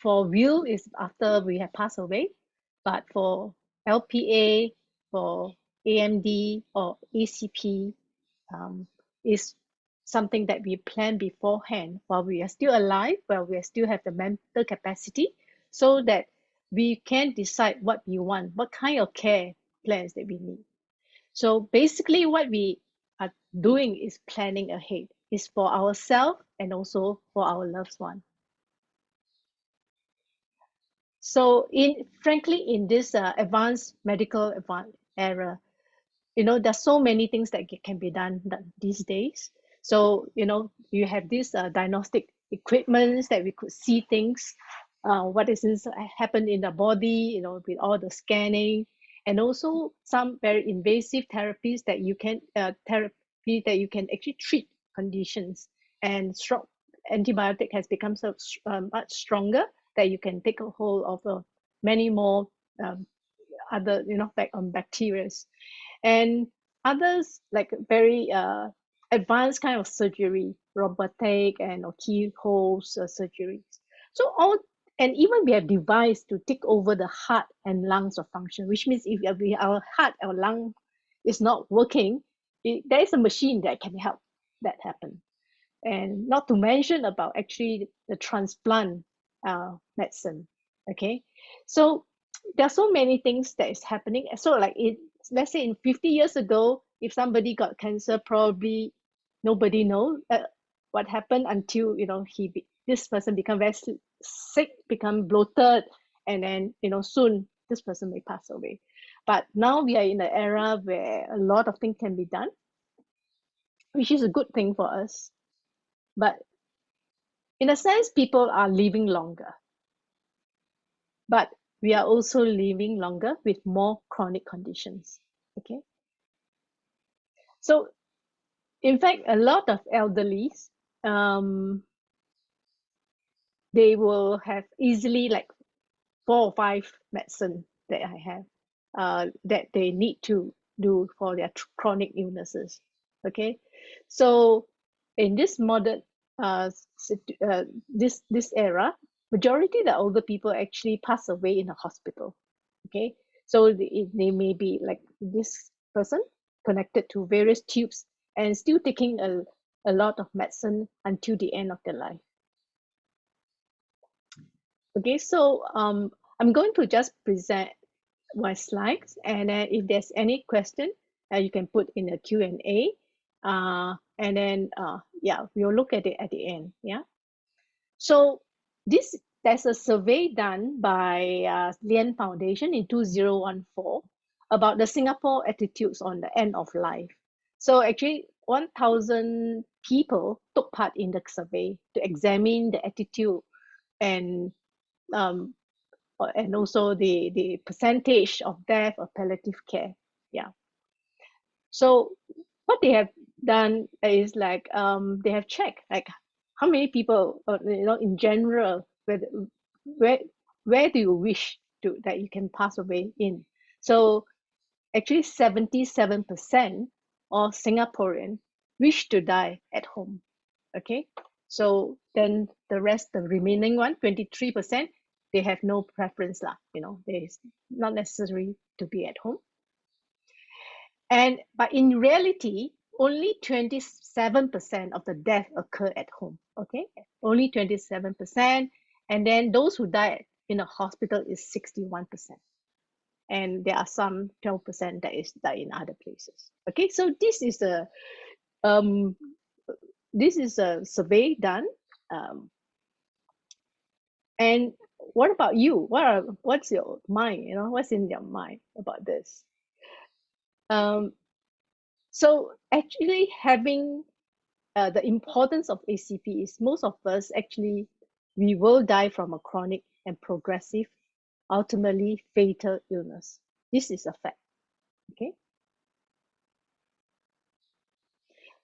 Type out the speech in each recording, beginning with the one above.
for will is after we have passed away, but for LPA, for AMD or ACP, is something that we plan beforehand while we are still alive, while we still have the mental capacity, so that we can decide what we want, what kind of care plans that we need. So basically what we are doing is planning ahead. It's for ourselves and also for our loved one. So frankly, in this advanced medical era, there's so many things that can be done these days. So, you have these diagnostic equipments that we could see things, what is happen in the body, with all the scanning, and also some very invasive therapies that you can actually treat conditions. And strong antibiotic has become so much stronger that you can take a hold of many more other bacteria, and others like very advanced kind of surgery, robotic and keyhole surgeries. So and even we have device to take over the heart and lungs of function, which means if our heart or lung is not working, there is a machine that can help that happen. And not to mention about actually the transplant medicine. Okay, so there are so many things that is happening. So like let's say in 50 years ago, if somebody got cancer, probably nobody knows what happened until this person become very sick, become bloated, and then soon this person may pass away. But now we are in an era where a lot of things can be done, which is a good thing for us. But in a sense, people are living longer, but we are also living longer with more chronic conditions. Okay. So, in fact, a lot of elderlies, they will have easily like 4 or 5 medicine that I have that they need to do for their chronic illnesses. Okay, so in this modern this era, majority of the older people actually pass away in a hospital. Okay, so they may be like this person connected to various tubes and still taking a lot of medicine until the end of their life. Okay, so I'm going to just present my slides, and then if there's any question, you can put in a Q&A, and then yeah, we'll look at it at the end. Yeah. So there's a survey done by Lian Foundation in 2014 about the Singapore attitudes on the end of life. So actually 1,000 people took part in the survey to examine the attitude and also the percentage of death of palliative care. Yeah. So what they have done is like they have checked like how many people in general where do you wish to that you can pass away in. So actually 77% of Singaporean wish to die at home. Okay, so then the remaining 23%, they have no preference lah. It's not necessary to be at home. But in reality, only 27% of the death occur at home. Okay, only 27%, and then those who die in a hospital is 61%, and there are some 12% that is die in other places. Okay, so this is a survey done, and what about you? What's your mind? What's in your mind about this? So actually having the importance of ACP is most of us actually, we will die from a chronic and progressive, ultimately fatal illness. This is a fact. Okay.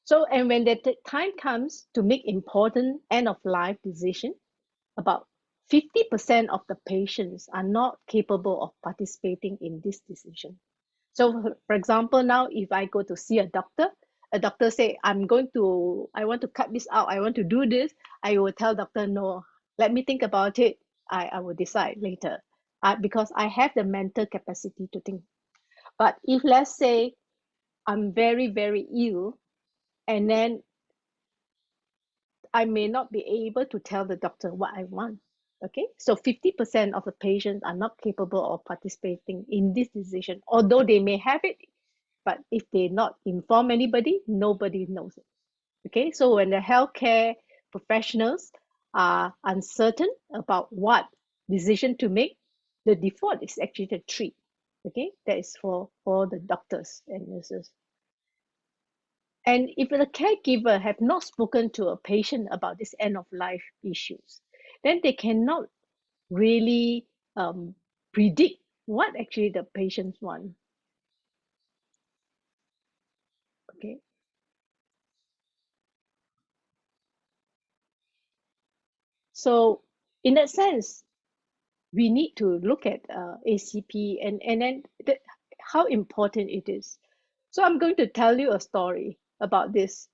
So, and when the time comes to make important end of life decision, about 50% of the patients are not capable of participating in this decision. So for example, now if I go to see a doctor say, I want to cut this out, I want to do this, I will tell doctor, no, let me think about it. I will decide later, because I have the mental capacity to think. But if let's say I'm very, very ill, and then I may not be able to tell the doctor what I want. Okay, so 50% of the patients are not capable of participating in this decision, although they may have it, but if they not inform anybody, nobody knows it. Okay, so when the healthcare professionals are uncertain about what decision to make, the default is actually to treat. Okay, that is for the doctors and nurses. And if the caregiver have not spoken to a patient about this end of life issues, then they cannot really predict what actually the patients want. Okay, so in that sense, we need to look at ACP and then how important it is. So I'm going to tell you a story about this.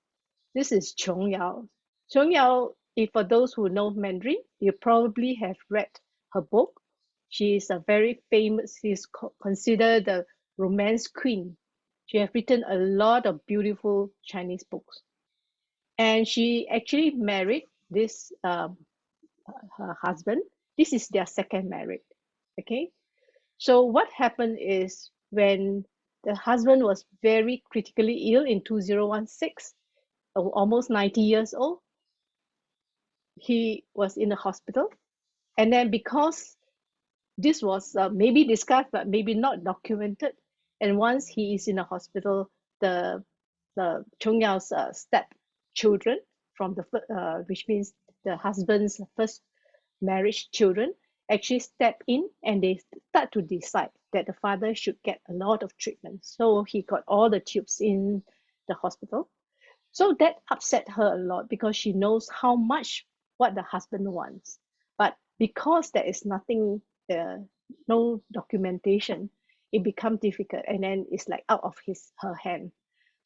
This is Chong Yao. Chong Yao, if for those who know Mandarin, you probably have read her book. She is a very famous, she's considered the romance queen. She has written a lot of beautiful Chinese books. And she actually married this her husband. This is their second marriage. Okay. So what happened is when the husband was very critically ill in 2016, almost 90 years old, he was in the hospital. And then because this was maybe discussed, but maybe not documented, and once he is in the hospital, the Chung Yao's step children from the which means the husband's first marriage children actually step in and they start to decide that the father should get a lot of treatment. So he got all the tubes in the hospital. So that upset her a lot because she knows how much what the husband wants. But because there is nothing, no documentation, it becomes difficult and then it's like out of her hand.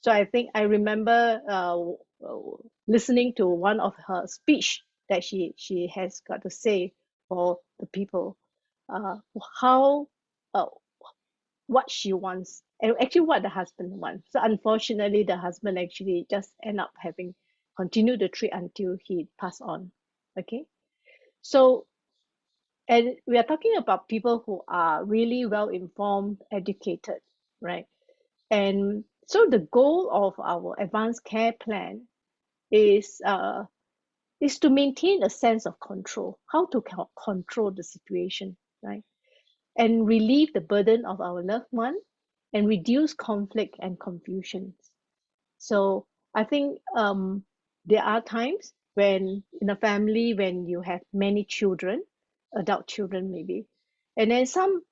So I think I remember listening to one of her speech that she has got to say for the people, how uh, what she wants and actually what the husband wants. So unfortunately, the husband actually just end up having continued the treat until he passed on. Okay, so and we are talking about people who are really well informed, educated, right? And so the goal of our advanced care plan is is to maintain a sense of control, how to control the situation, right? And relieve the burden of our loved one and reduce conflict and confusion. So I think there are times when in a family when you have many children, adult children maybe, and then some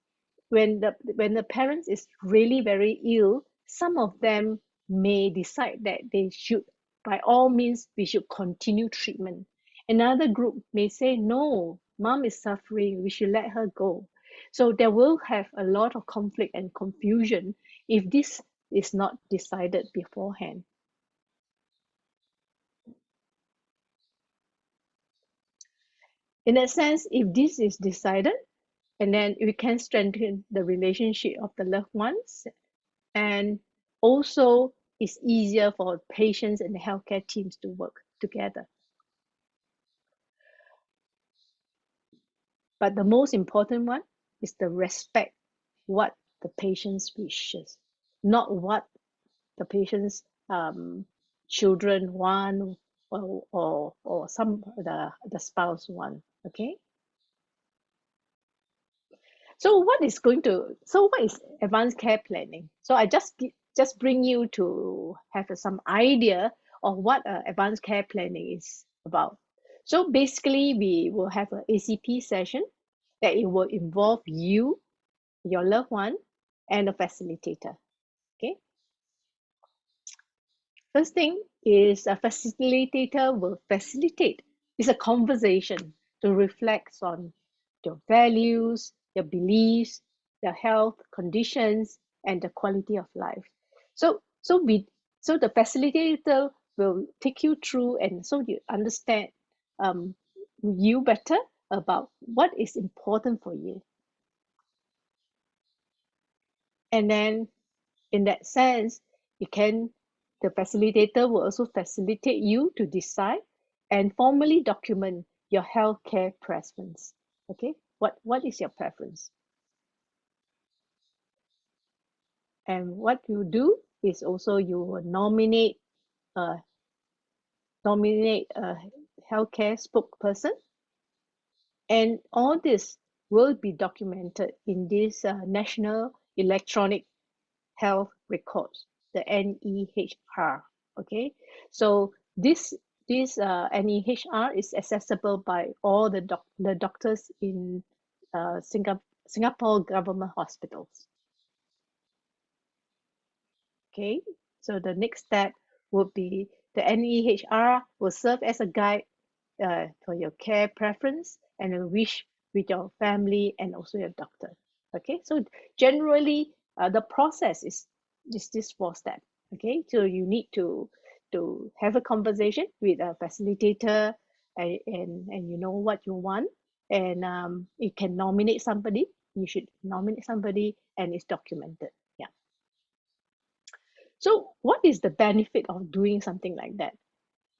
when the parents is really very ill, some of them may decide that they should, by all means, we should continue treatment. Another group may say, no, mom is suffering, we should let her go. So there will have a lot of conflict and confusion if this is not decided beforehand. In that sense, if this is decided, and then we can strengthen the relationship of the loved ones, and also it's easier for patients and the healthcare teams to work together. But the most important one is the respect what the patient's wishes, not what the patient's children want or some the spouse want. Okay. So what is advanced care planning? So I just bring you to have some idea of what advanced care planning is about. So basically, we will have an ACP session that it will involve you, your loved one, and a facilitator. Okay. First thing is a facilitator will facilitate. It's a conversation to reflect on your values, your beliefs, the health conditions, and the quality of life. So the facilitator will take you through, and so you understand you better, about what is important for you. And then in that sense, the facilitator will also facilitate you to decide and formally document your healthcare preference. Okay, what is your preference? And what you do is also you will a nominate a healthcare spokesperson, and all this will be documented in this National Electronic Health Records, the NEHR. Okay, so this NEHR is accessible by all the doctors in Singapore government hospitals. Okay, so the next step would be the NEHR will serve as a guide for your care preference and a wish with your family and also your doctor. Okay, so generally the process is this 4 step. Okay, so you need to have a conversation with a facilitator, and you know what you want, and you can nominate somebody. You should nominate somebody, and it's documented. Yeah. So what is the benefit of doing something like that?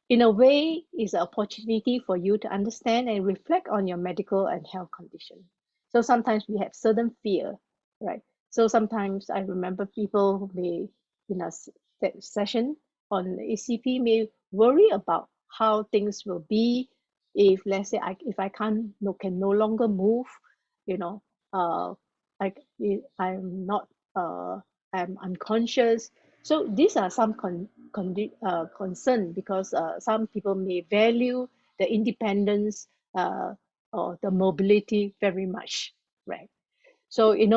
In a way, it's an opportunity for you to understand and reflect on your medical and health condition. So sometimes we have certain fear, right? So sometimes I remember people who may, in that session on ACP, may worry about how things will be if, let's say, if I can no longer move, you know, uh, I, I'm not, I'm unconscious. So these are some concern, because some people may value the independence or the mobility very much, right? So in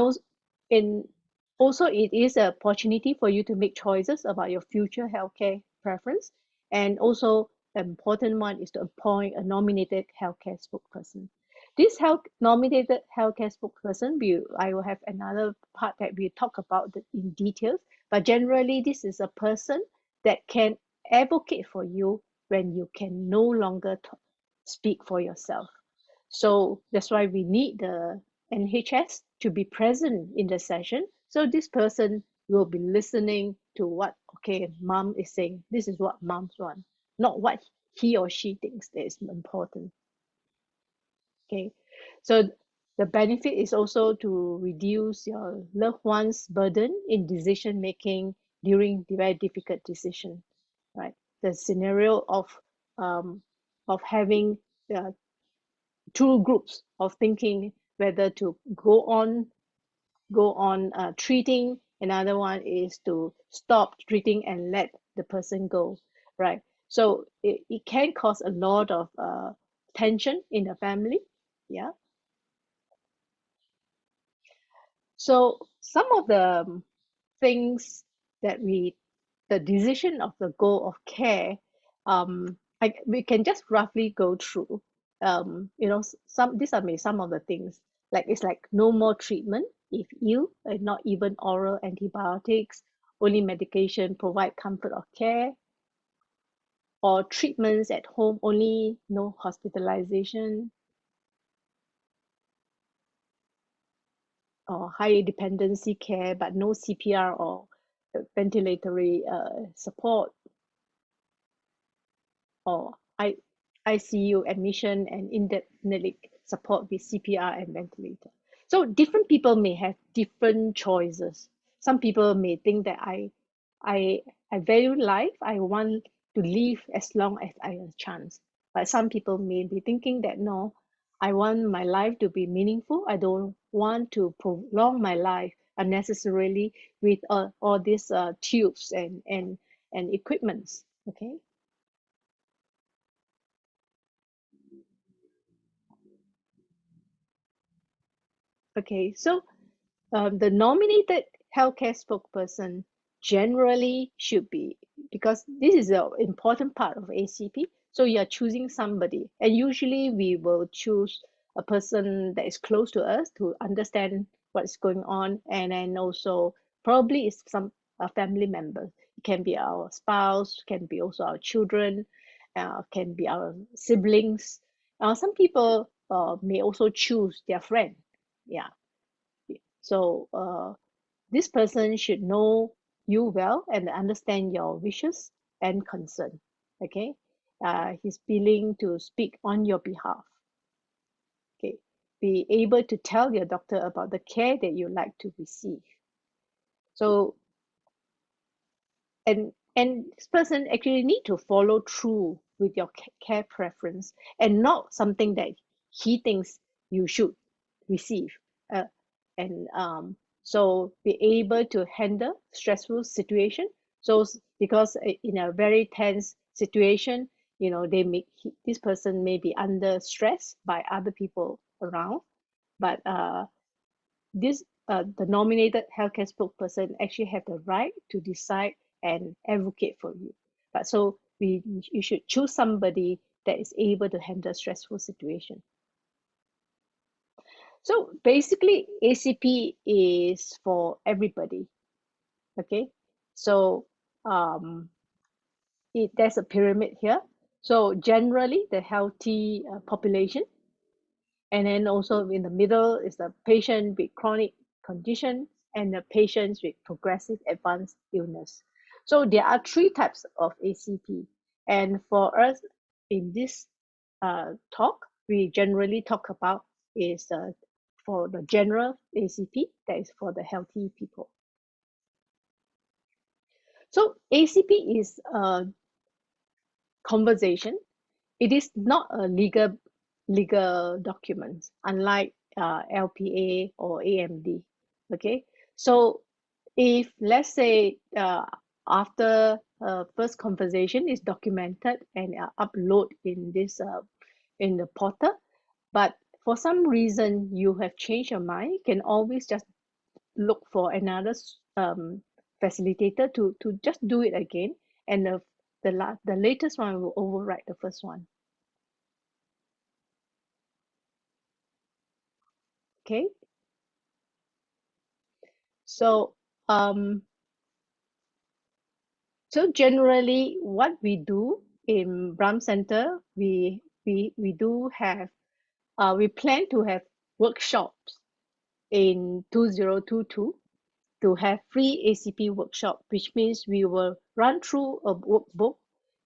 also it is an opportunity for you to make choices about your future healthcare preference, and also the important one is to appoint a nominated healthcare spokesperson. This nominated healthcare spokesperson, I will have another part that we talk about in details, but generally this is a person that can advocate for you when you can no longer speak for yourself. So that's why we need the NHS to be present in the session. So this person will be listening to what, okay, mom is saying. This is what moms want, not what he or she thinks that is important. Okay, so the benefit is also to reduce your loved one's burden in decision making during the very difficult decision, right? The scenario of having uh, two groups of thinking whether to go on treating. Another one is to stop treating and let the person go, right? So it can cause a lot of tension in the family. Yeah. So some of the things that the decision of the goal of care, we can just roughly go through. Some these are some of the things, like it's like no more treatment if ill, and not even oral antibiotics, only medication provide comfort of care, or treatments at home only, no hospitalization, or high dependency care but no CPR or ventilatory support, or ICU admission and indefinite support with CPR and ventilator. So different people may have different choices. Some people may think that I I value life. I want to live as long as I have a chance. But some people may be thinking that no, I want my life to be meaningful. I don't want to prolong my life unnecessarily with all these tubes and equipments. Okay. Okay, so the nominated healthcare spokesperson generally should be, because this is an important part of ACP. So you are choosing somebody, and usually we will choose a person that is close to us to understand what's going on, and then also probably is some a family member. It can be our spouse, can be also our children, can be our siblings. Some people may also choose their friend. Yeah. So this person should know you well and understand your wishes and concern. Okay. He's willing to speak on your behalf. Okay. Be able to tell your doctor about the care that you like to receive. So and this person actually need to follow through with your care preference and not something that he thinks you should receive. uh, and so be able to handle stressful situation. So because in a very tense situation, this person may be under stress by other people around, but this the nominated healthcare spokesperson actually have the right to decide and advocate for you. But so you should choose somebody that is able to handle stressful situation. So basically, ACP is for everybody. Okay, so there's a pyramid here. So generally, the healthy population, and then also in the middle is the patient with chronic conditions and the patients with progressive advanced illness. So there are three types of ACP. And for us in this talk, we generally talk about is for the general ACP, that is for the healthy people. So ACP is a conversation. It is not a legal document, unlike LPA or AMD. Okay, so if let's say after first conversation is documented and upload in this in the portal, but for some reason you have changed your mind, you can always just look for another facilitator to just do it again, and the latest one will override the first one. Okay, so so generally what we do in Brahm Centre, we do have we plan to have workshops in 2022 to have free ACP workshop, which means we will run through a workbook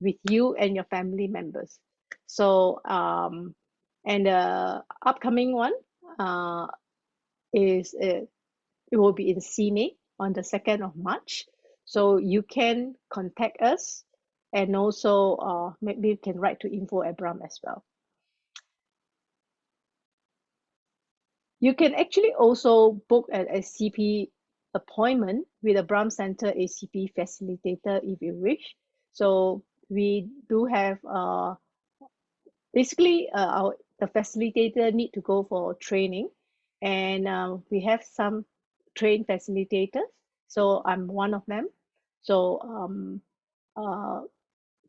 with you and your family members. So and the upcoming one is it will be in Sydney on the 2nd of March. So you can contact us, and also maybe you can write to info@Brahm as well. You can actually also book an ACP appointment with a Brahm Centre ACP Facilitator if you wish. So we do have basically the facilitator need to go for training, and we have some trained facilitators. So I'm one of them. So uh,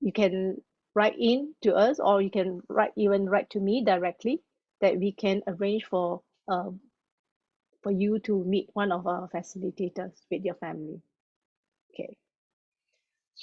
you can write in to us, or you can even write to me directly, that we can arrange for you to meet one of our facilitators with your family. Okay.